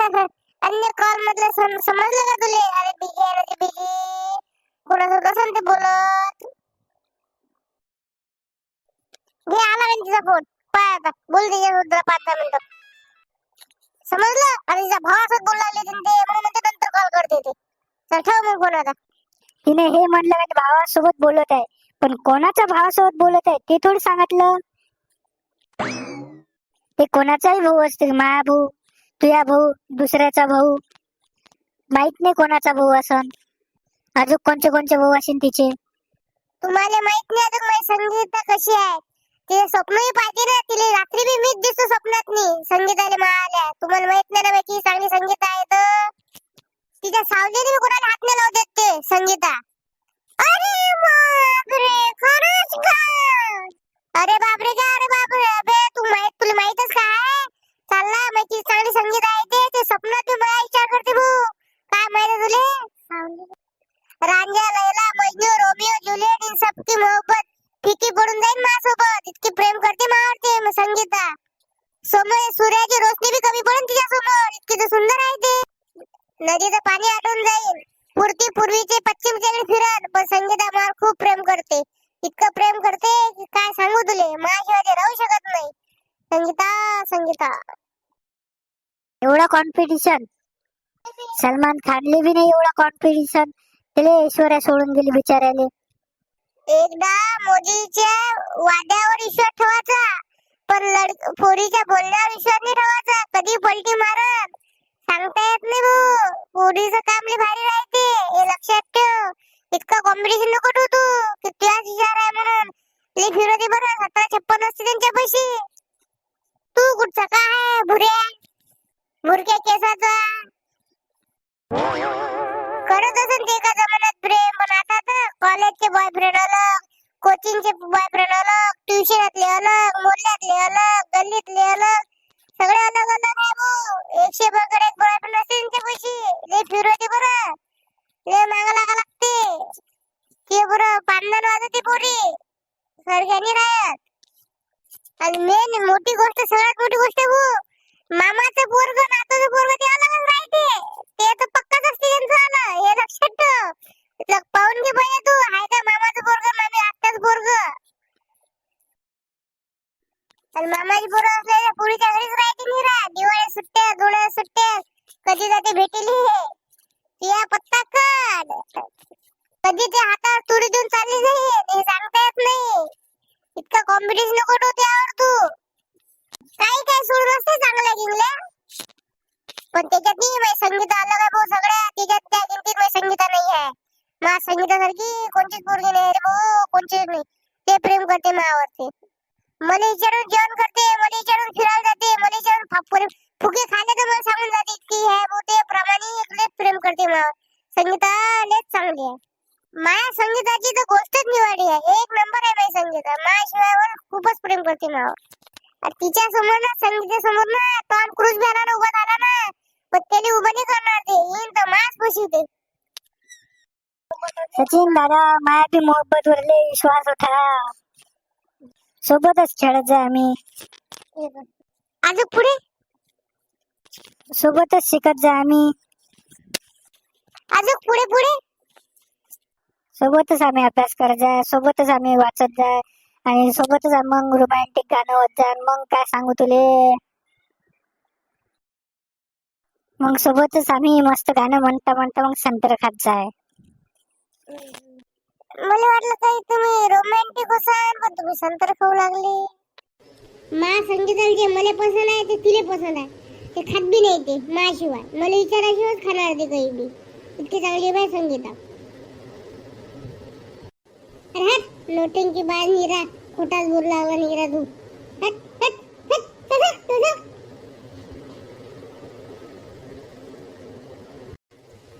अन्य कॉल मधलं समजलं का तुले? अरे बिजी आहे ना ते, बिजी कोणासोबत असेल ते बोलत. घे आला नाही तिचा फोन. पाय आता बोल तिच्यासोबत 5-10 मिनिटं. समजलं? आणि तिच्या भावासोबत बोलू लागले ते म्हणून म्हणते नंतर कॉल करते ते. चल ठेव मग फोन आता. तिने हे म्हणलं की भावासोबत बोलत आहे, पण कोणाच्या भावासोबत बोलत आहे ते थोडी सांगितलं. ते कोणाचाही भाऊ असतील, माझा भाऊ, तुझा भाऊ, दुसऱ्याचा भाऊ, माहित नाही कोणाचा भाऊ असन. अजून कोणचे कोणचे भाऊ असेल तिचे. तुम्हाला माहित नाही अजून माझी संगीता कशी आहे. ते स्वप्नही पाहते ना, तिला रात्री बी मीच दिसतो स्वप्नात नी संगीताला मारल्या. तुम्हाला माहित नाही ना की चांगली संगीता आहे तर. तिच्या सावलीने बी कोणाला हात नाही लावू देत ते संगीता. अरे बापरे, खरंच का? अरे बापरे का, अरे बापरे. अबे तुला माहितच काय चालला माहिती चांगली संगीत आहे ते स्वप्नात बी मला विचार करते भाऊ. काय माहिती तुले? Ranjha, Laila, Majnu, Romeo, Juliet in सबकी मोहब्बत फीकी पडून जाईल माझ्यासोबत. इतकी प्रेम करते माझ्यावरती संगीता. समोर सूर्याची रोशनी बी कमी पडेल तिच्या समोर, इतकी तर सुंदर आहे ते. नदीचं पाणी आटून जाईल, पूर्वीचे पश्चिमकडे फिरत, पण संगीता मला खूप प्रेम करते. इतकं प्रेम करते की काय सांगू तुले, माझ्याशिवाय ते राहू शकत नाही. संगीता, संगीता. एवढा कॉन्फिडिशन सलमान खानले बी नाही. एवढा कॉन्फिडिशन त्याला ऐश्वर्या सोडून गेली बिचाऱ्याले. एकदा मोदीच्या वाद्यावर विश्वास ठेवायचा, पण पोरीच्या बोलण्यावर विश्वास नाही ठेवायचा. कधी पलटी मारत सांगता येत नाही भाऊ. पोरीचं काम लय भारी राहते, हे लक्षात ठेव. इतका कॉम्पिटिशन नको ठेवू तू की तुझ्याच विचार आहे म्हणून. लय फिरवते बरं, 17-56 असते त्यांच्या पैसे. तू कुठचा काय आहे भुऱ्या भुरक्या केसाचा? करत असेल ते एका जमान्यात प्रेम, पण आता तर कॉलेजचे बॉयफ्रेंड अलग, कोचिंगचे बॉयफ्रेंड अलग, ट्युशनातले अलग, मोहल्ल्यातले अलग, गल्लीतले अलग, सगळे अलग अलग आहे भाऊ. 100 बरोबर एक बॉयफ्रेंड असते त्यांच्या पैसे. लय फिरवते बरं, लय मागा लागा लागते ते बरं. पांडण वाजते पोरी सरग्यानी राहत. आणि मेन मोठी गोष्ट, सगळ्यात मोठी गोष्ट भाऊ, मामाचं पोरग नातूचं पोरग ते अलगच राहते. ते तर पक्काच असते त्यांचं आलं, हे लक्षात ठेव. पाहून घे पहिले तू, हाय का मामाचं पोरग, मामी आत्याचं पोरग. आणि मामाची पोरं असलेल्या पुरीच्या घरीच राहते निरा. दिवाळी सुट्ट्या, धुळ्या सुट्ट्या, कधी जाते भेटेली या पत्ता काढ. कधी ते हातात तुरी देऊन चालली जाईल हे सांगता येत नाही. इतका कॉम्पिटिशन नको ठेवू त्यावर तू. काही काय सोडून असते चांगल्या गिंगल्या, पण त्याच्यात नाही माझी संगीता अलग आहे भाऊ. सगळ्या त्याच्यात त्या गिनतीत माझी संगीता नाही आहे. माझ्या संगीतासारखी कोणतीच पोरगी नाही रे भाऊ, कोणतीच नाही. ते प्रेम करते माझ्यावरती. मला विचारून जेवण करते, मला विचारून फिरायला जाते, मला विचारून फुगे खायला तर मला सांगून जाते की हे भाऊ ते प्रामाणिक लय प्रेम करते माझ्यावर. संगीता लयच चांगली आहे. माझ्या संगीताची तर गोष्टच निवाडी आहे, एक नंबर आहे माझी संगीता. माझ्याशिवाय खूपच प्रेम करते माझ्यावर. तिच्या समोर ना, संगीता समोर ना टॉम क्रूज बी आला ना, उभा झाला ना, पण त्याने उभं नाही करणार ते, येईन तर मास बसवते. सचिन दादा, माया बी मोहब्बत वर लय विश्वास होता. सोबतच खेळत जाय आम्ही, अजून पुढे सोबतच शिकत जाय आम्ही, अजून पुढे पुढे सोबतच आम्ही अभ्यास करत जाय, सोबतच आम्ही वाचत जाय, आणि सोबतच मग रोमॅन्टिक गाणं होत जाय. मग काय सांगू तुले, मग सोबतच आम्ही मस्त गाणं म्हणता म्हणता मग संत्र खात जाय. मला वाटलं काही तुम्ही रोमॅन्टिक असाल, पण तुम्ही संत्र खाऊ लागले. मा संगीताला जे मला पसंत आहे ते तिले पसंत आहे. ते खात बी नाही ते माझ्याशिवाय, मला विचाराशिवायच खाणार ते काही बी. इतकी चांगली बाय संगीता. अरे हट नोटिंग बाज नीरा, खोटाच बोल लागला नीरा तू. हट हट हट तुझं.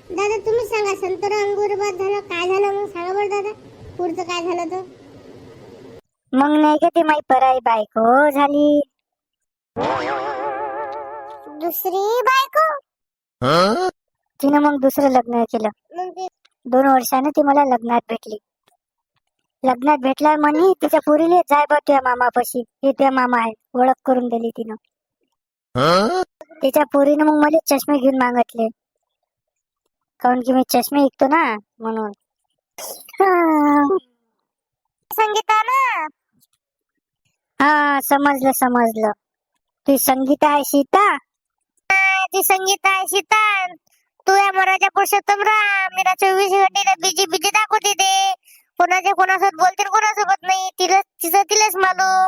दादा तुम्ही सांगा, संतरा अंगूर बाद झालं काय झालं मग सांगा बरं दादा, पुढचं काय झालं तर. मग नाही का ती माई पराई बायको झाली. दुसरी बायको? तिने मग दुसरं लग्न केलं. 2 वर्षाने ती मला लग्नात भेटली. लग्नात भेटल्यावर म्हणे तिच्या पोरीले जाय बा तुझ्या मामापाशी, हे तुझ्या मामा आहे, ओळख करून दिली तिनं. तिच्या पोरीनं मग मला चष्मे घेऊन मागितले, काऊन की मी चष्मे विकतो ना म्हणून. संगीता ना. हा समजलं समजलं, ती संगीता आहे सीता. ती संगीता आहे सीता. तू या मराठ्या पुरुषोत्तम राम. मीरा 24 घंटे बिजी बिजी दाखवते ते. कोणासोबत बोलते कोणासोबत नाही. तिलाच मालूम.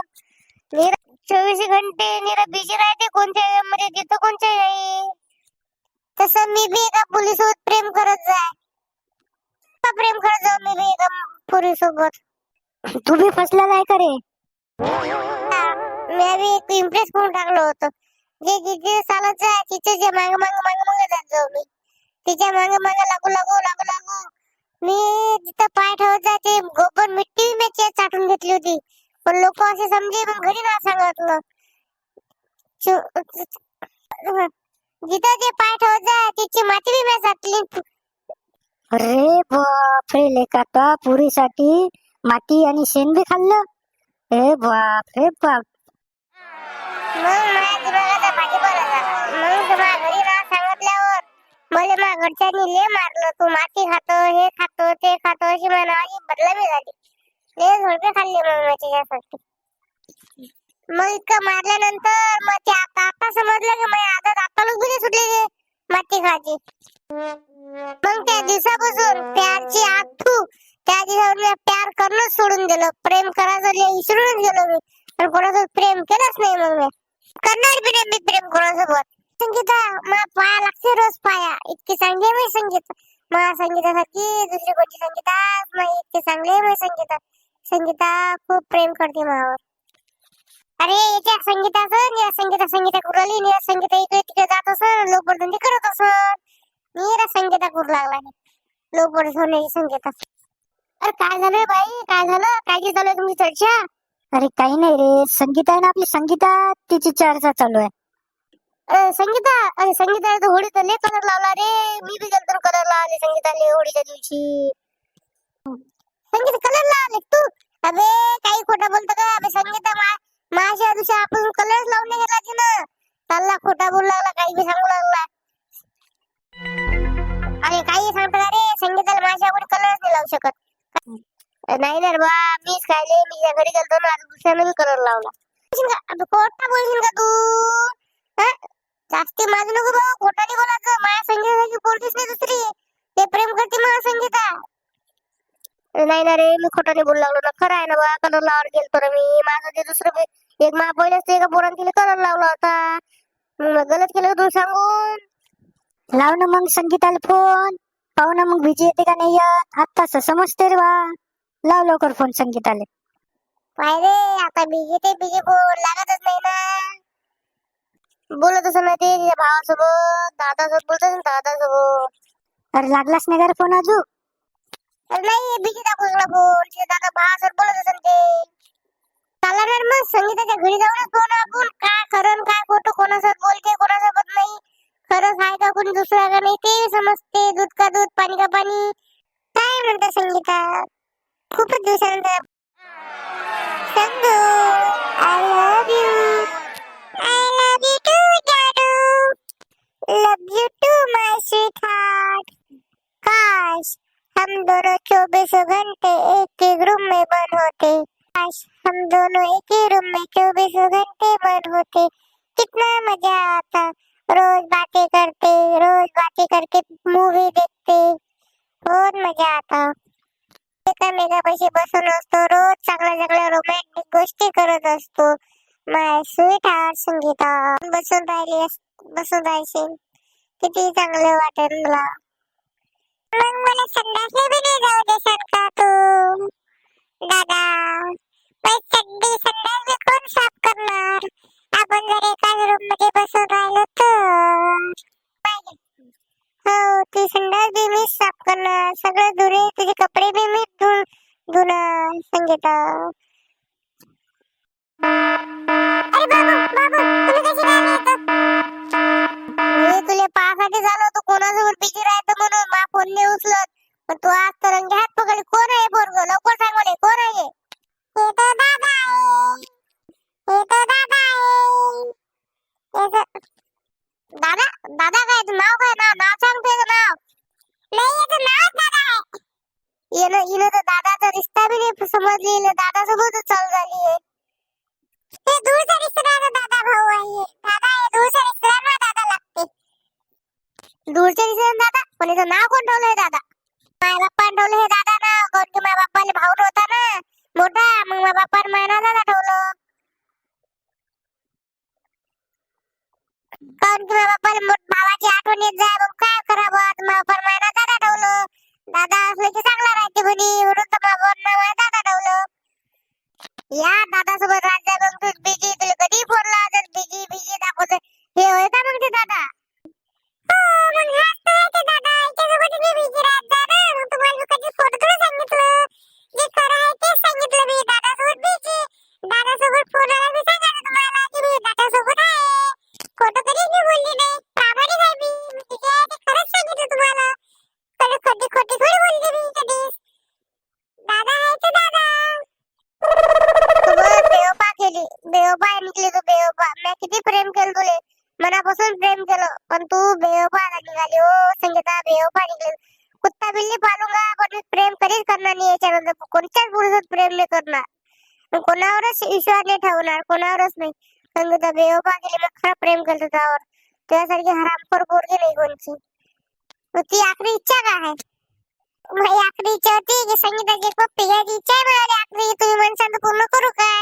मीरा 24 घंटे मीरा बिजी राहते, कोणत्या मध्ये तिथं कोणत्या नाही. तसं मी बी एका पोलीसोबत प्रेम करत जाय. प्रेम करत जाऊ मी बी एका पोरीसोबत. तू बी फसलेला आहे का रे? मी बी एक इम्प्रेस करून टाकलं होतं. जे जिथे चालत जाय तिथे जे माग जात जाऊ मी. तिच्या माग लागू मी तिथं पाय ठेवत जाते. गोबर मिट्टी मी चाटून घेतली होती, पण लोक असे समजे मग घरी ना सांगितलं. जिथं जे पाय ठेवत जाय तिची माती बी मी चाटली. अरे बापरे, लेका तो पुरीसाठी माती आणि शेण बी खाल्लं. ए बाप रे बाप. मग माझ्या दिमागाचा भाजीपाला झाला. मग तुम्हाला घरी ना सांगितल्यावर मला माझ्या घरच्यांनी लय मारलं. तू माती खातो, हे खातो, ते खातो अशी म्हणाली. बदलामी झाली. लय झोडपे खाल्ले मग मी त्याच्यासाठी. मग इतकं मारल्यानंतर मग ते आता समजलं की माझ्या आताच गुन्हे सुटले माती खायची. मग त्या दिवसापासून प्यारची आठू त्या दिवसावर मी प्यार करणं सोडून दिलं. प्रेम करायचं विसरूनच गेलो मी. पण कोणासोबत प्रेम केलंच नाही. मग मी करणार बी नाही मी प्रेम कोणासोबत. संगीता मला पाया लागते रोज पाया. इतकी चांगली मी संगीता. मला संगीतासारखी दुसरी कोणती संगीता नाही. इतके चांगले मी संगीता. संगीता खूप प्रेम करते माझ्यावर. अरे याच्या संगीता कुराली नि संगीता इकडे तिकडे जात असं लोकप्रतिनिधी करत असं. नीरा संगीता करू लागला लोकप्रतिनिधी होण्याची संगीता. अरे काय झालं बाई, काय झालं, काय झालं तुमची चर्चा? अरे काही नाही रे, संगीता आहे ना आपली संगीता, तिची चर्चा चालू आहे. संगीता, अरे संगीता होळी तर लय कलर लावला रे. मी बी गेलतो कलर लावले संगीताले होळीच्या दिवशी. संगीता कलर लावले तू? अबे काही खोटं बोलतो का? अबे संगीता माझ्या दिवशी आपण कलर लावून गेला की ना. चालला खोटा बोलू लागला, काही बी सांगू लागला. अरे काही सांगतो का रे? संगीताला माझ्या कोणी कलरच नाही लावू शकत. नाही ना बा, मीच खायले. मी त्या घरी गेलतो ना, दुसऱ्यानं बी कलर लावला. खोटा बोलशील का तू? जास्ती माझं नको भाऊ, खोटा नाही बोलायचं. माझ्या संगीताची पोरगीच नाही दुसरी. ते प्रेम करते माझ्या संगीता. नाही ना रे, मी खोटा नाही बोलू लागलो ना. खरं आहे ना बा, कलर लावायला गेलतो ना मी. माझं ते दुसरं एक मा पहिलेच एका पोरानं तिला कलर लावला होता. मग गलत केलं तू सांगून. लाव ना मग संगीताला फोन, पाहू ना मग बिजी येते का नाही येत. आत्ताच समजते रे बा. लाव लवकर फोन संगीताले. पाहिजे आता बिजी फोन लागतच नाही ना. बोलत असं नाही ते तिच्या भावासोबत, दादासोबत बोलत दादासोबत. अरे लागलाच नाही का रे फोन अजून? नाही बिजी दाखवू लागला फोन. तिच्या दादा भावासोबत बोलत असेल ते. चालला ना मग संगीताच्या घरी जाऊनच फोन आपण. काय खरं काय खोटं, कोणासोबत बोलते कोणासोबत नाही, खरंच आहे का कोणी दुसरा का नाही ते समजते. दूध का दूध, पाणी का पाणी. काय म्हणता संगीता? खूपच दिवसानंतर. Sangu I love you. I love you too, Dadu. Love you too, my sweetheart. काश हम दोनों 24 घंटे एक ही रूम में बंद होते. काश हम दोनों एक ही रूम में 24 घंटे बंद होते. कितना मजा आता. रोज बातें करके मूवी देखते. बहुत मजा आता. एकामेकापाशी बसून असतो. रोज चांगल्या रोमॅन्टिक गोष्टी करत असतो. माय स्वीट हार्ट संगीता. बसून राहायशील किती चांगलं वाटेल मला. मग मला संडासला बी नाही जाऊ देशाल का तू दादा? चड्डी संडास बी कोण साफ करणार? आपण जर एकाच रूम मध्ये बसून राहिलो तर. हो, ती संडास बी मीच साफ करणार. सगळं धुणे, तुझे कपडे बी मीच धुणार संगीता. अरे बाबू तुम्ही कशी काय येतात? मी तुला पाहासाठी झालो होतो, कोणासोबत बिजी राहतो म्हणून. मा फोन नाही उचलत, पण तू आज तर रंगे हात पकडले. कोण आहे पोरगं? लवकर सांग मला, कोण आहे? हे तो दादा आहे. दादा दादा काय तू नाव काय नाव सांग तुझं नाव. नाही याचं नाव दादा आहे. हिनं तर दादाचा रिश्ता बी नाही समजली, दादा सोबतच चालू झाली आहे. हे दूरचा रिश्तेदार दादा भाऊ आहे. दादा हे दूरचा रिश्तेदार ना दादा लागते. दूरचे रिश्तेदार दादा पण याचं नाव कोण ठेवलंय दादा. माझ्या बाप्पाने ठेवलं हे दादा नाव, कारण की माझ्या बाप्पाला भाऊ नव्हता ना मोठा, मग माझ्या बाप्पाने माझ्या नाव दादा ठेवलं. कारण की माझ्या बाप्पाला भावाची आठवण येत जाय, मग काय करावं, माझ्या बाप्पाने माझ्या नाव दादा ठेवलं. दादा असलं की चांगला राहते म्हणे, म्हणून तर माझ्या बाप्पाने माझ्या दादा ठेवलं. या दादा सोबत राहत जा, मग तू बिजी, तुला कधी फोन लावत बिजी बिजी दाखवत, हे होय का मग ते दादा. मग हाच तर आहे ते दादा, याच्यासोबत मी बिजी राहत जा ना, मग तुम्हाला कधी फोन करून सांगितलं, जे खरं आहे तेच सांगितलं मी. दादासोबत बिजी, दादासोबत फोन आला मी सांगितलं तुम्हाला की मी दादासोबत आहे. खोटं कधीच मी बोलली नाही, प्रामाणिक आहे मी. मी जे आहे ते खरंच सांगितलं तुम्हाला, कधी खोटी खोटी थोडी बोलली मी कधीच. दादा आहे ते दादा. तू बस बेवफा केली, बेवफा निघली तू, बेवफा. मी किती प्रेम केलं तुले, मनापासून प्रेम केलं, पण तू बेवफा निघाली हो संगीता, बेवफा निघली. कुत्ता बिल्ली पालूंगा पण मी प्रेम कधीच करणार नाही याच्यानंतर, कोणत्याच पुरुषात प्रेम नाही करणार, कोणावरच विश्वास नाही ठेवणार, कोणावरच नाही. संगीता बेवफा केली, मी खरं प्रेम केलं तुझ्यावर. तुझ्यासारखी हरामखोर पोरगी नाही कोणची. मग ती आखरी इच्छा काय आहे. माझी आखरी इच्छा होती की संगीताची एक पप्पी घ्यायची इच्छा आहे. माझी आखरी तुम्ही माणसांचं पूर्ण करू काय.